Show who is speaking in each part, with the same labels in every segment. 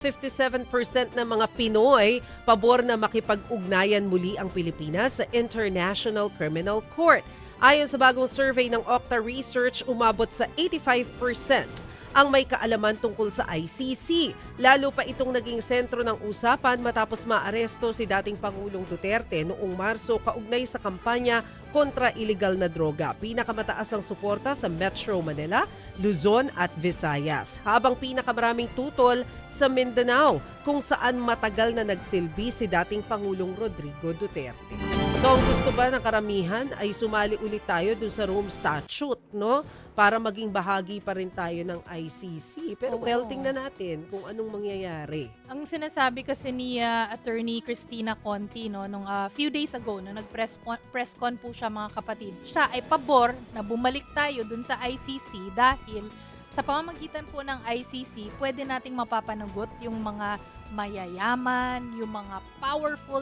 Speaker 1: 57% ng mga Pinoy pabor na makipag-ugnayan muli ang Pilipinas sa International Criminal Court. Ayon sa bagong survey ng Okta Research, umabot sa 85% ang may kaalaman tungkol sa ICC. Lalo pa itong naging sentro ng usapan matapos maaresto si dating Pangulong Duterte noong Marso kaugnay sa kampanya kontra iligal na droga. Pinakamataas ang suporta sa Metro Manila, Luzon at Visayas. Habang pinakamaraming tutol sa Mindanao kung saan matagal na nagsilbi si dating Pangulong Rodrigo Duterte. So ang gusto ba ng karamihan ay sumali ulit tayo dun sa Rome Statute, no? Para maging bahagi pa rin tayo ng ICC. Pero well, tingnan natin kung anong mangyayari.
Speaker 2: Ang sinasabi kasi ni Attorney Cristina Conti nung few days ago, press con po siya mga kapatid, siya ay pabor na bumalik tayo dun sa ICC dahil sa pamamagitan po ng ICC, pwede nating mapapanagot yung mga mayayaman, yung mga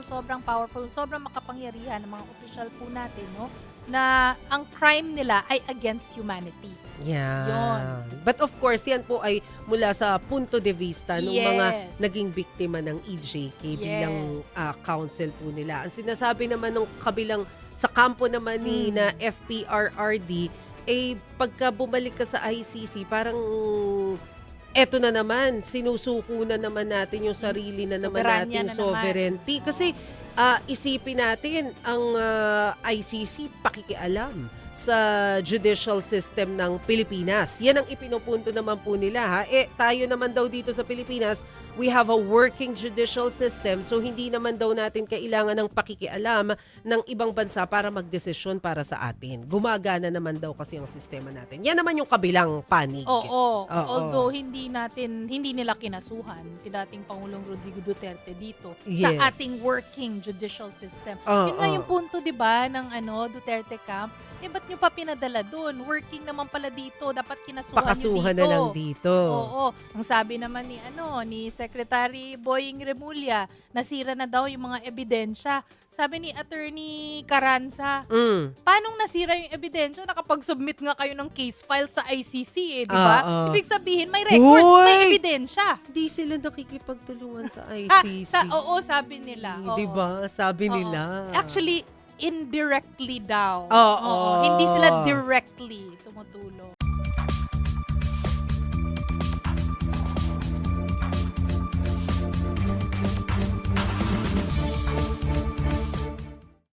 Speaker 2: sobrang powerful, sobrang makapangyarihan ng mga opisyal po natin, no? Na ang crime nila ay against humanity.
Speaker 1: Yeah.
Speaker 2: Yun.
Speaker 1: But of course, yan po ay mula sa punto de vista ng mga
Speaker 2: Yes.
Speaker 1: naging biktima ng EJK bilang
Speaker 2: Yes.
Speaker 1: counsel po nila. Ang sinasabi naman ng kabilang sa kampo naman ni na FPRRD, pagka bumalik ka sa ICC, parang eto na naman, sinusuko na naman natin yung sarili na naman
Speaker 2: Soberanya
Speaker 1: nating
Speaker 2: na naman.
Speaker 1: sovereignty. Kasi isipin natin, ang ICC pakikialam sa judicial system ng Pilipinas. Yan ang ipinupunto naman po nila. Ha? Tayo naman daw dito sa Pilipinas, we have a working judicial system, so hindi naman daw natin kailangan ng pakikialam ng ibang bansa para magdesisyon para sa atin. Gumagana naman daw kasi ang sistema natin. Yan naman yung kabilang panig.
Speaker 2: Oo. Although hindi nila kinasuhan si dating Pangulong Rodrigo Duterte dito sa
Speaker 1: Yes.
Speaker 2: ating working judicial system.
Speaker 1: Oo.
Speaker 2: Yun nga yung punto, 'di ba, ng Duterte camp. Ba't nyo pa pinadala doon? Working naman pala dito, dapat kinasuhan
Speaker 1: Pakasuhan
Speaker 2: nyo dito.
Speaker 1: na lang dito.
Speaker 2: Oo. Ang sabi naman ni Secretary Boying Remulla, nasira na daw yung mga ebidensya. Sabi ni Attorney Carranza, paanong nasira yung ebidensya? Nakapag-submit nga kayo ng case file sa ICC, di ba? Ibig sabihin, may records, may ebidensya.
Speaker 1: Hindi sila nakikipagtulungan sa ICC.
Speaker 2: Oo, sabi nila. Oo.
Speaker 1: Di ba? Sabi
Speaker 2: Oo.
Speaker 1: nila.
Speaker 2: Actually, indirectly daw.
Speaker 1: Oo.
Speaker 2: Hindi sila directly tumutulong.